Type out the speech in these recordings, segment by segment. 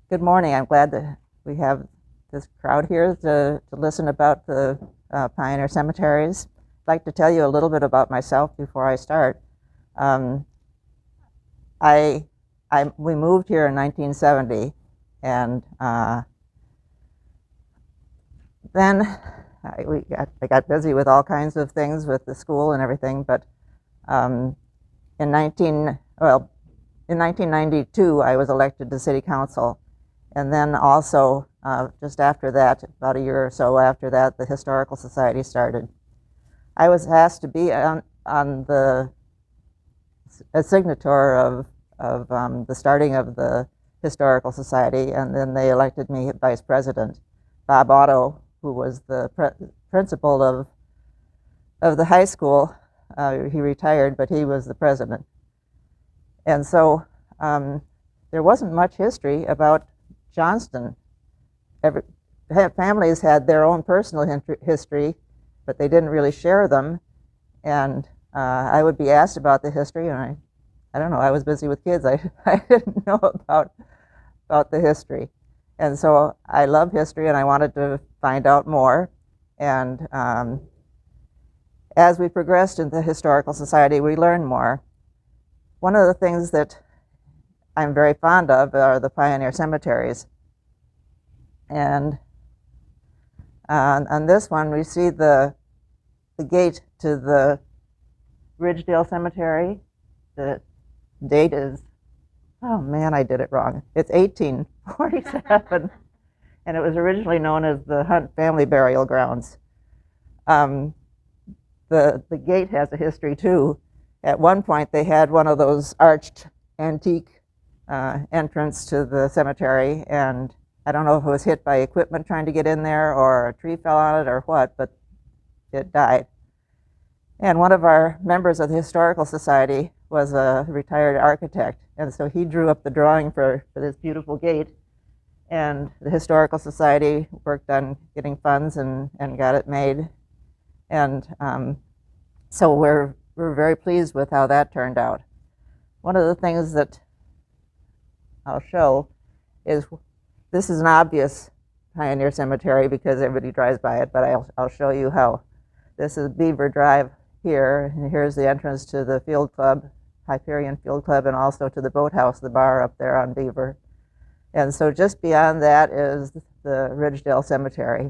Good morning. I'm glad that we have this crowd here to listen about the Pioneer Cemeteries. I'd like to tell you a little bit about myself before I start. Um, I, we moved here in 1970, and then I got busy with all kinds of things with the school and everything. But um, in 1992, I was elected to city council. And then also, just after that, about a year or so after that, the Historical Society started. I was asked to be on a signator of the starting of the Historical Society, and then they elected me vice president. Bob Otto, who was the principal of the high school, he retired, but he was the president. And so there wasn't much history about Johnston. Families had their own personal history, but they didn't really share them. And I would be asked about the history, and I don't know, I was busy with kids. I didn't know about the history. And so I love history, and I wanted to find out more. And as we progressed in the Historical Society, we learned more. One of the things that I'm very fond of are the pioneer cemeteries. And on this one, we see the gate to the Ridgedale Cemetery. The date is, oh man, I did it wrong. It's 1847, and it was originally known as the Hunt Family Burial Grounds. The gate has a history too. At one point, they had one of those arched antique entrance to the cemetery, and I don't know if it was hit by equipment trying to get in there or a tree fell on it or what, but it died. And one of our members of the Historical Society was a retired architect, and so he drew up the drawing for this beautiful gate, and the Historical Society worked on getting funds and got it made. And so we're very pleased with how that turned out. One of the things that I'll show is, this is an obvious pioneer cemetery because everybody drives by it, but I'll show you how. This is Beaver Drive here, and here's the entrance to the field club, Hyperion Field Club, and also to the boathouse, the bar up there on Beaver. And so just beyond that is the Ridgedale Cemetery.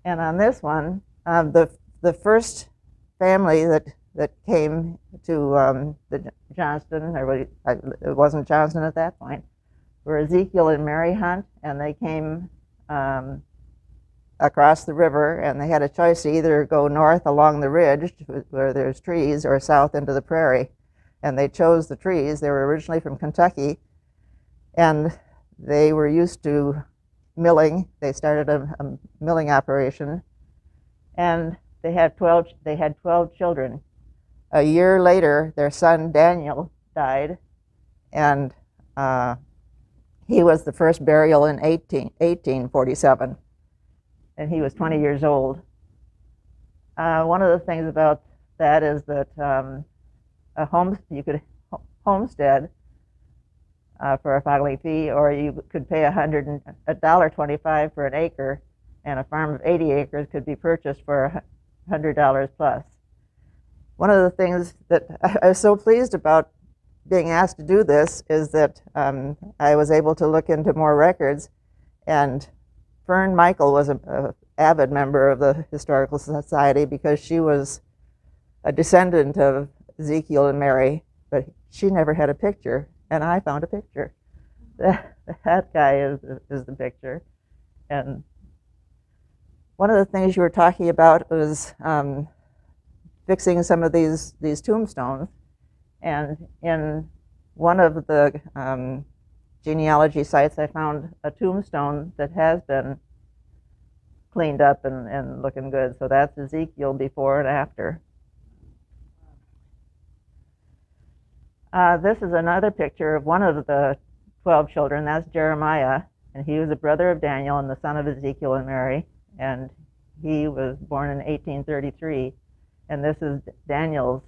And on this one, the first family that came to the Johnston, it wasn't Johnston at that point, were Ezekiel and Mary Hunt, and they came across the river, and they had a choice to either go north along the ridge where there's trees or south into the prairie. And they chose the trees. They were originally from Kentucky, and they were used to milling. They started a milling operation, and they had 12 children. A year later, their son Daniel died, and he was the first burial in 1847, and he was 20 years old. One of the things about that is that you could homestead for a fogling fee, or you could pay $1.25 for an acre, and a farm of 80 acres could be purchased for $100 plus. One of the things that I was so pleased about being asked to do this is that I was able to look into more records, and Fern Michael was an avid member of the Historical Society because she was a descendant of Ezekiel and Mary, but she never had a picture, and I found a picture. That guy is the picture. And one of the things you were talking about was fixing some of these tombstones. And in one of the genealogy sites, I found a tombstone that has been cleaned up and looking good. So that's Ezekiel before and after. This is another picture of one of the 12 children. That's Jeremiah, and he was a brother of Daniel and the son of Ezekiel and Mary, and he was born in 1833. And this is Daniel's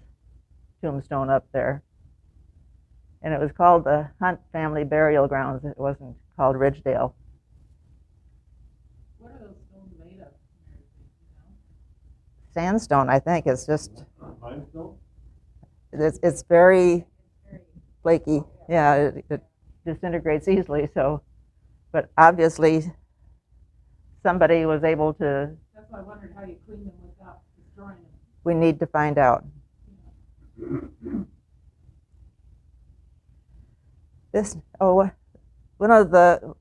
tombstone up there. and it was called the Hunt Family Burial Grounds. It wasn't called Ridgedale. What are those stones made of? Sandstone, I think. It's just Limestone? it's very flaky. Yeah, it disintegrates easily. So, but obviously somebody was able to. That's why I wondered how you clean them without destroying them. We need to find out. One of the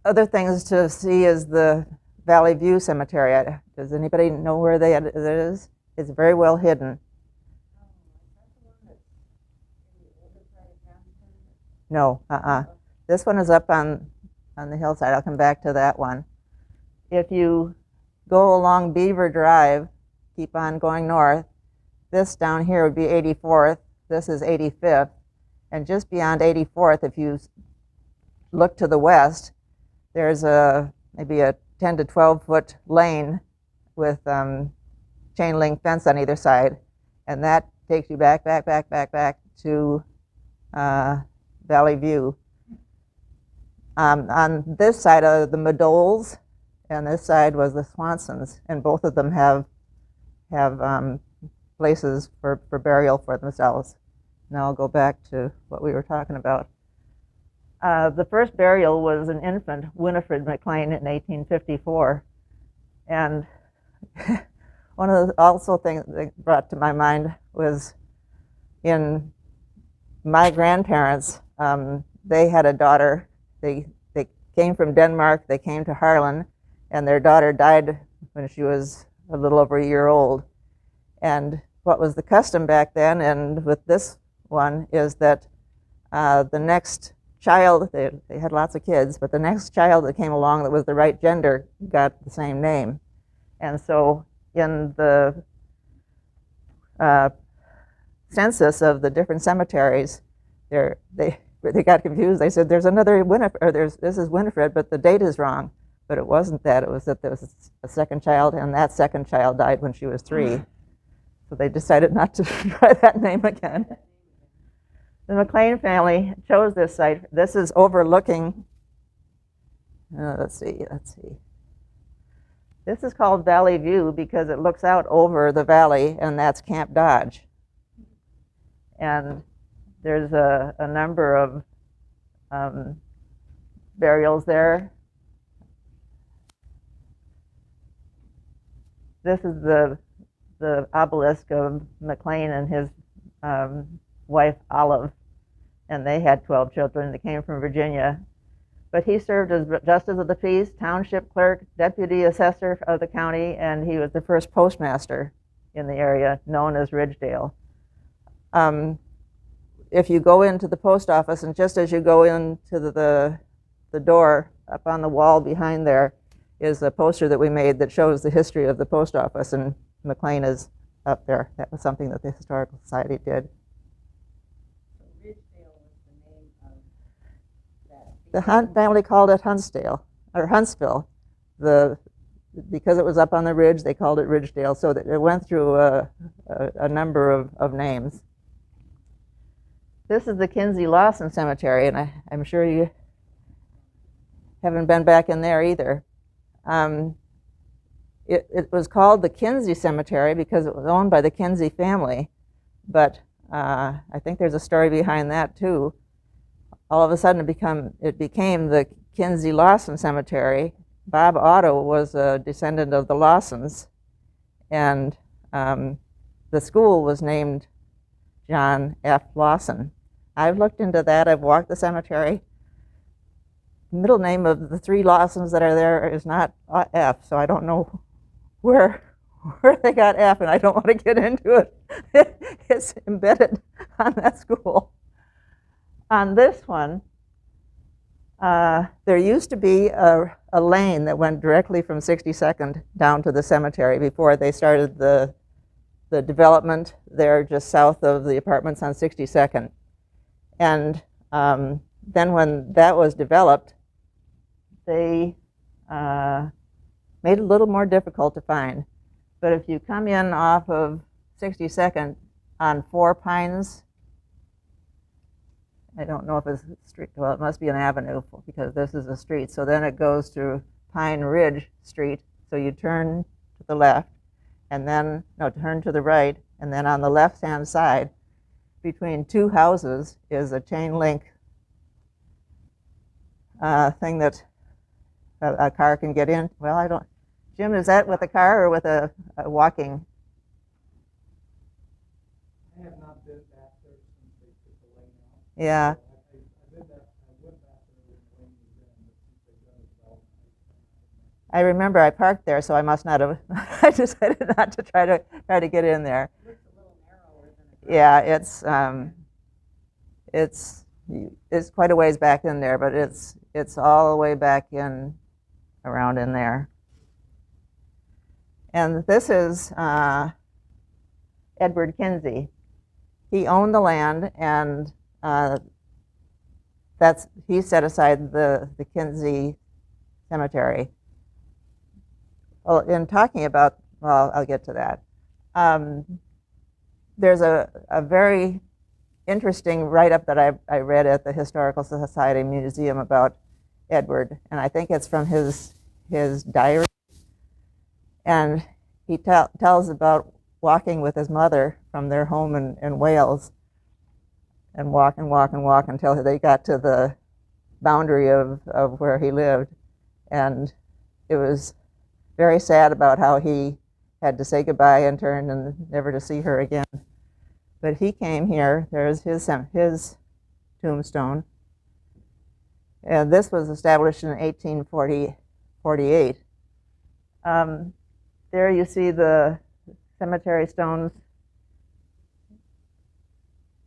other things to see is the Valley View Cemetery. Does anybody know where it is? It's very well hidden. No, This one is up on the hillside. I'll come back to that one. If you go along Beaver Drive, keep on going north, this down here would be 84th. This is 85th. And just beyond 84th, if you look to the west, there's maybe a 10 to 12 foot lane with chain link fence on either side. And that takes you back to Valley View. On this side are the Madoles, and this side was the Swansons, and both of them have places for burial for themselves. Now I'll go back to what we were talking about. The first burial was an infant, Winifred McLean, in 1854. And one of the also things that brought to my mind was in my grandparents, they had a daughter. They came from Denmark, they came to Harlan, and their daughter died when she was a little over a year old. And what was the custom back then, and with this one, is that the next child, they had lots of kids, but the next child that came along that was the right gender got the same name. And so in the census of the different cemeteries, they got confused. They said, there's another Winifred, or this is Winifred, but the date is wrong. But it wasn't that. It was that there was a second child, and that second child died when she was 3. So they decided not to try that name again. The McLean family chose this site. This is overlooking, let's see. This is called Valley View because it looks out over the valley, and that's Camp Dodge. And there's a number of burials there. This is the obelisk of McLean and his wife Olive, and they had 12 children that came from Virginia. But he served as justice of the peace, township clerk, deputy assessor of the county, and he was the first postmaster in the area, known as Ridgedale. If you go into the post office, and just as you go into the door, up on the wall behind there is a poster that we made that shows the history of the post office, and McLean is up there. That was something that the Historical Society did. The Hunt family called it Huntsdale, or Huntsville. Because it was up on the ridge, they called it Ridgedale, so that it went through a number of names. This is the Kinsey Lawson Cemetery, and I'm sure you haven't been back in there either. It was called the Kinsey Cemetery because it was owned by the Kinsey family, but I think there's a story behind that too. All of a sudden it became the Kinsey Lawson Cemetery. Bob Otto was a descendant of the Lawsons, and the school was named John F. Lawson. I've looked into that. I've walked the cemetery. The middle name of the 3 Lawsons that are there is not F, so I don't know where they got F, and I don't want to get into it. It's embedded on that school. On this one, there used to be a lane that went directly from 62nd down to the cemetery before they started the development there just south of the apartments on 62nd. And then when that was developed, they made it a little more difficult to find. But if you come in off of 62nd on 4 Pines, I don't know if it's a street. Well, it must be an avenue because this is a street. So then it goes to Pine Ridge Street. So you turn to the left, and then turn to the right, and then on the left-hand side, between two houses, is a chain link thing that a car can get in. Well, I don't. Jim, is that with a car or with a walking? I have not been back there since they took the lane out. Yeah. I went back there when the lane was in, but since they've done the development, I remember I parked there, so I must not have. I decided not to try to get in there. It looks a little narrower than a Yeah, it's quite a ways back in there, but it's all the way back in around in there. And this is Edward Kinsey. He owned the land, and he set aside the Kinsey Cemetery. Well, in talking about, well, I'll get to that. There's a very interesting write-up that I read at the Historical Society Museum about Edward, and I think it's from his diary. And he tells about walking with his mother from their home in Wales, and walk until they got to the boundary of where he lived. And it was very sad about how he had to say goodbye and turn and never to see her again. But he came here. There's his tombstone. And this was established in 1848. There you see the cemetery stones,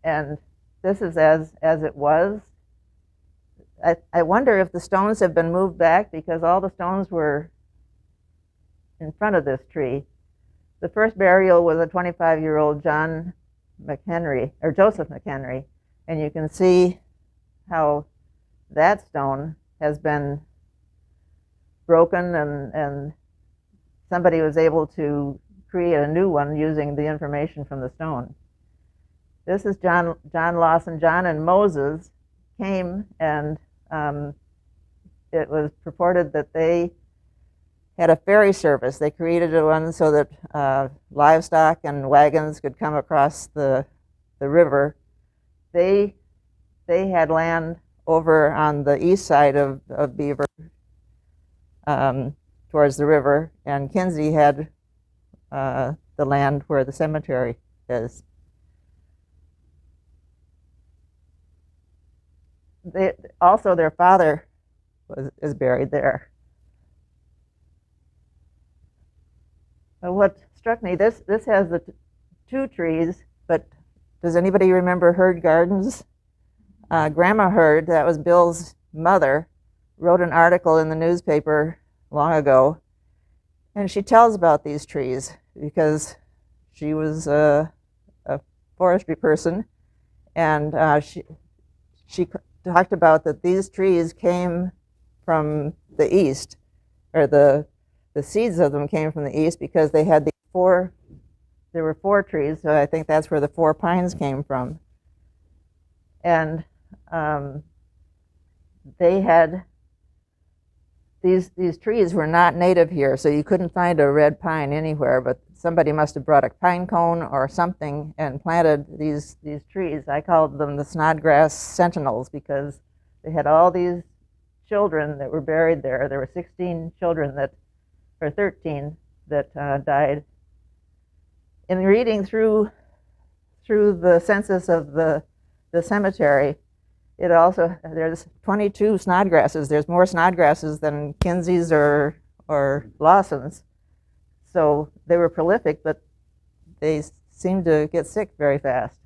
and this is as it was. I wonder if the stones have been moved back, because all the stones were in front of this tree. The first burial was a 25-year-old Joseph McHenry, and you can see how that stone has been broken, and somebody was able to create a new one using the information from the stone. This is John Lawson. John and Moses came, and it was purported that they had a ferry service. They created one so that livestock and wagons could come across the river. They had land over on the east side of Beaver, towards the river, and Kinsey had the land where the cemetery is. Also, their father is buried there. What struck me, this has the two trees, but does anybody remember Hurd Gardens? Grandma Hurd, that was Bill's mother, wrote an article in the newspaper long ago, and she tells about these trees because she was a forestry person, and she talked about that these trees came from the east, or the seeds of them came from the east, because they had there were four trees, so I think that's where the four pines came from. And they had these trees were not native here, so you couldn't find a red pine anywhere, but somebody must have brought a pine cone or something and planted these trees. I called them the Snodgrass Sentinels, because they had all these children that were buried there. There were 16 children or 13 that died. In reading through the census of the cemetery, there's 22 Snodgrasses. There's more Snodgrasses than Kinseys or Lawsons. So they were prolific, but they seemed to get sick very fast.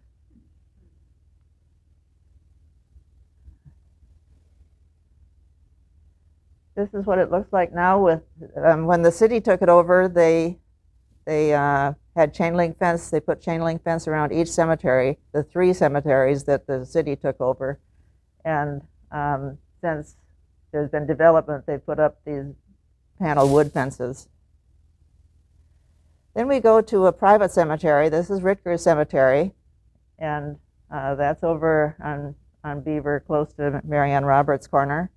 This is what it looks like now. With when the city took it over, they had chain link fence. They put chain link fence around each cemetery, the 3 cemeteries that the city took over. And since there's been development, they put up these panel wood fences. Then we go to a private cemetery. This is Ritger's Cemetery, and that's over on Beaver, close to Marianne Roberts Corner.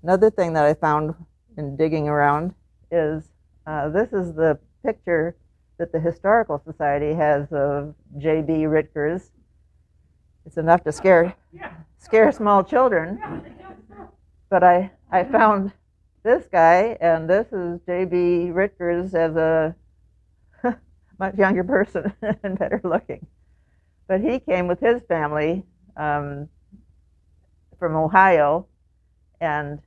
Another thing that I found in digging around is this is the picture that the Historical Society has of J.B. Ritgers. It's enough to scare small children. But I found this guy, and this is J.B. Ritgers as a much younger person and better looking. But he came with his family from Ohio, and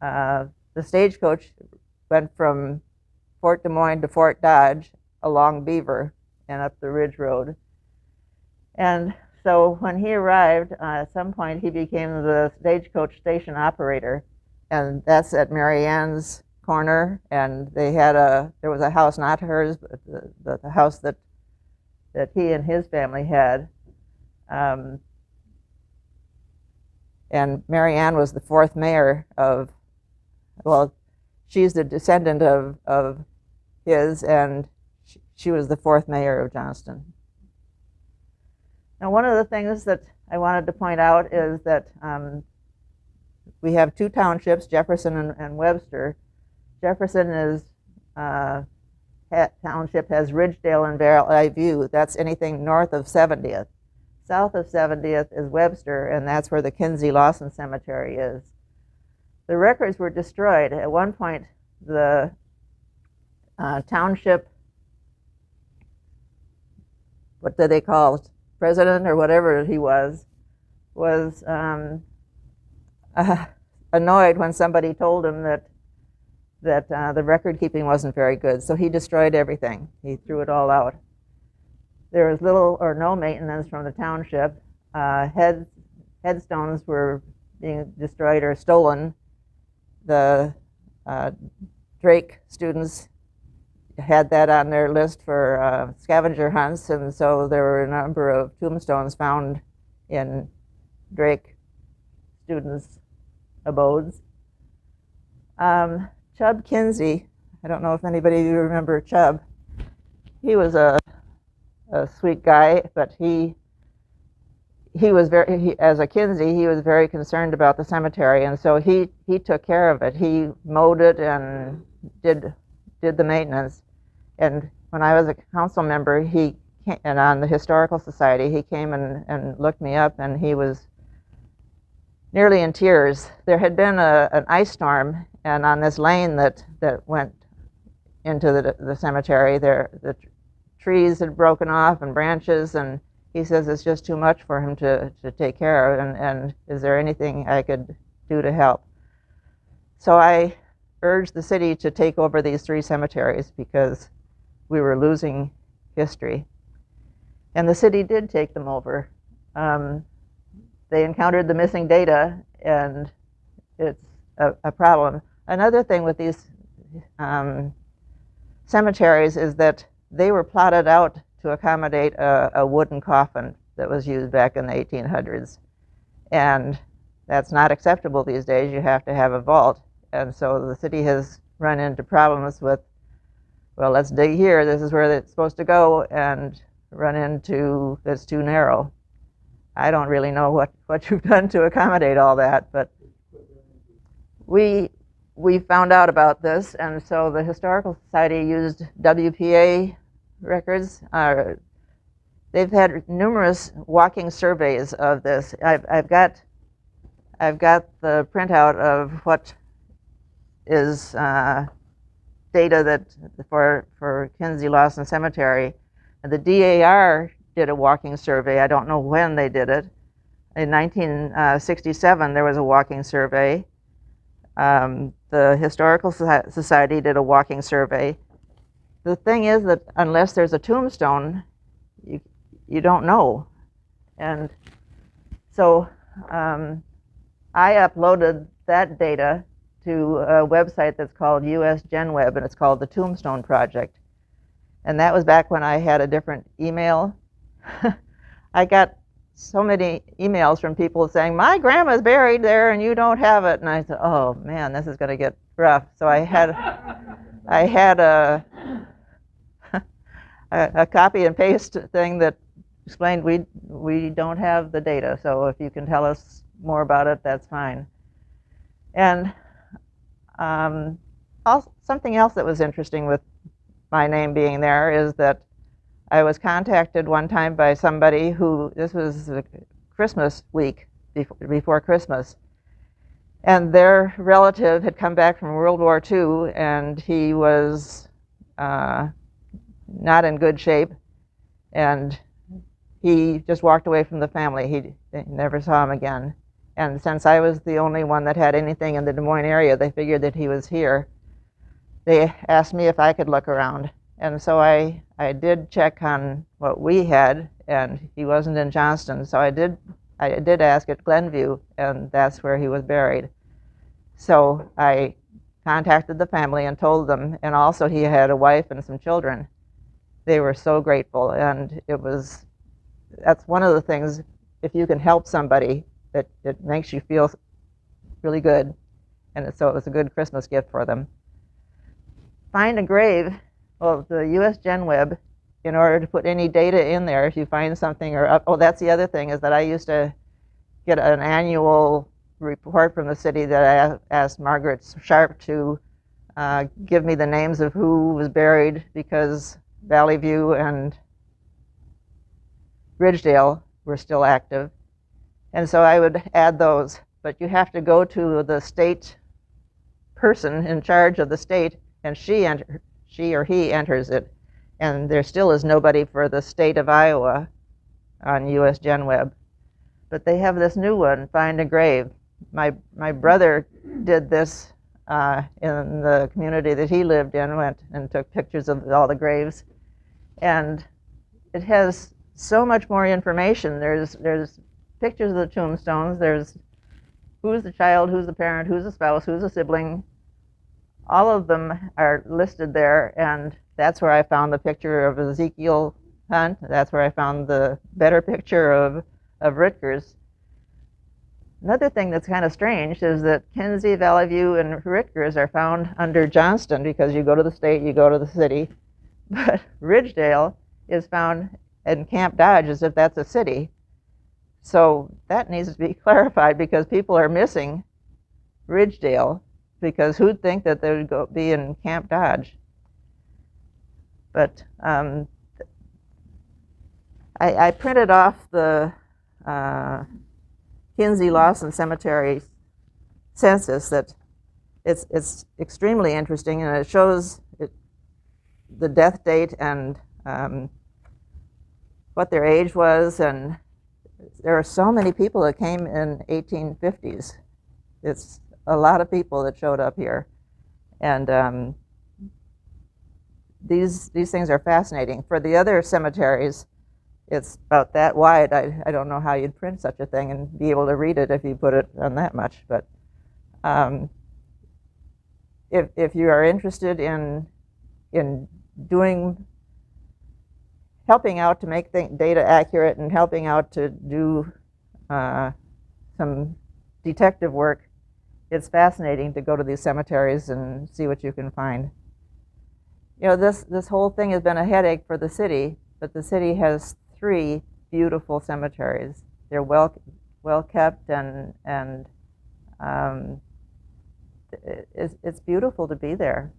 the stagecoach went from Fort Des Moines to Fort Dodge along Beaver and up the Ridge Road. And so when he arrived, at some point he became the stagecoach station operator, and that's at Marianne's Corner. And they had there was a house, not hers, but the house that he and his family had. And Marianne was the fourth mayor of, well, she's the descendant of his, and she was the fourth mayor of Johnston. Now, one of the things that I wanted to point out is that we have two townships, Jefferson and Webster. Jefferson is township has Ridgedale and Valley View. That's anything north of 70th. South of 70th is Webster, and that's where the Kinsey Lawson Cemetery is. The records were destroyed. At one point, the township, what did they call it, president or whatever he was annoyed when somebody told him that the record keeping wasn't very good. So he destroyed everything. He threw it all out. There was little or no maintenance from the township. Headstones were being destroyed or stolen. The Drake students had that on their list for scavenger hunts, and so there were a number of tombstones found in Drake students' abodes. Chub Kinsey, I don't know if anybody of you remember Chub. He was a sweet guy, but he was as a Kinsey, he was very concerned about the cemetery, and so he took care of it. He mowed it and did the maintenance. And when I was a council member, he came, and on the Historical Society, he came and looked me up, and he was nearly in tears. There had been an ice storm, and on this lane that went into the cemetery, the trees had broken off and branches, and he says it's just too much for him to take care of, and is there anything I could do to help? So I urged the city to take over these three cemeteries because we were losing history. And the city did take them over. They encountered the missing data, and it's a problem. Another thing with these cemeteries is that they were plotted out to accommodate a wooden coffin that was used back in the 1800s. And that's not acceptable these days. You have to have a vault. And so the city has run into problems with, well, let's dig here. This is where it's supposed to go, and run into it's too narrow. I don't really know what you've done to accommodate all that, but we found out about this, and so the Historical Society used WPA records. They've had numerous walking surveys of this. I've got the printout of what is data that for Kinsey Lawson Cemetery, and the DAR did a walking survey. I don't know when they did it. In 1967, there was a walking survey. The Historical Society did a walking survey. The thing is that unless there's a tombstone, you don't know. And so I uploaded that data to a website that's called US GenWeb, and it's called the Tombstone Project. And that was back when I had a different email. I got so many emails from people saying, my grandma's buried there and you don't have it. And I said, oh man, this is going to get rough. So I had a copy and paste thing that explained we don't have the data, so if you can tell us more about it, that's fine. And something else that was interesting with my name being there is that I was contacted one time by somebody who, this was Christmas week, before Christmas, and their relative had come back from World War II, and he was not in good shape, and he just walked away from the family. They never saw him again. And since I was the only one that had anything in the Des Moines area, they figured that he was here. They asked me if I could look around. And so I did check on what we had, and he wasn't in Johnston. So I did ask at Glenview, and that's where he was buried. So I contacted the family and told them, and also he had a wife and some children. They were so grateful, and that's one of the things, if you can help somebody, that it makes you feel really good. And so it was a good Christmas gift for them. Find a grave. Well, the US Gen Web, in order to put any data in there, if you find something, that's the other thing, is that I used to get an annual report from the city that I asked Margaret Sharp to give me the names of who was buried, because Valley View and Ridgedale were still active. And so I would add those, but you have to go to the state person in charge of the state, and she or he enters it. And there still is nobody for the state of Iowa on US Gen Web. But they have this new one, Find a Grave. My brother did this in the community that he lived in, went and took pictures of all the graves. And it has so much more information. There's pictures of the tombstones. There's who's the child, who's the parent, who's the spouse, who's the sibling. All of them are listed there, and that's where I found the picture of Ezekiel Hunt. That's where I found the better picture of Ritgers. Another thing that's kind of strange is that Kinsey, Valley View, and Ritgers are found under Johnston, because you go to the state, you go to the city. But Ridgedale is found in Camp Dodge as if that's a city. So that needs to be clarified, because people are missing Ridgedale, because who'd think that they would be in Camp Dodge? But I printed off the Kinsey Lawson Cemetery census. That it's extremely interesting, and it shows the death date and what their age was, and there are so many people that came in 1850s. It's a lot of people that showed up here, and these things are fascinating. For the other cemeteries, it's about that wide. I don't know how you'd print such a thing and be able to read it if you put it on that much. But if you are interested in helping out to make data accurate and helping out to do some detective work, it's fascinating to go to these cemeteries and see what you can find. You know, this whole thing has been a headache for the city, but the city has 3 beautiful cemeteries. They're well kept, and it's beautiful to be there.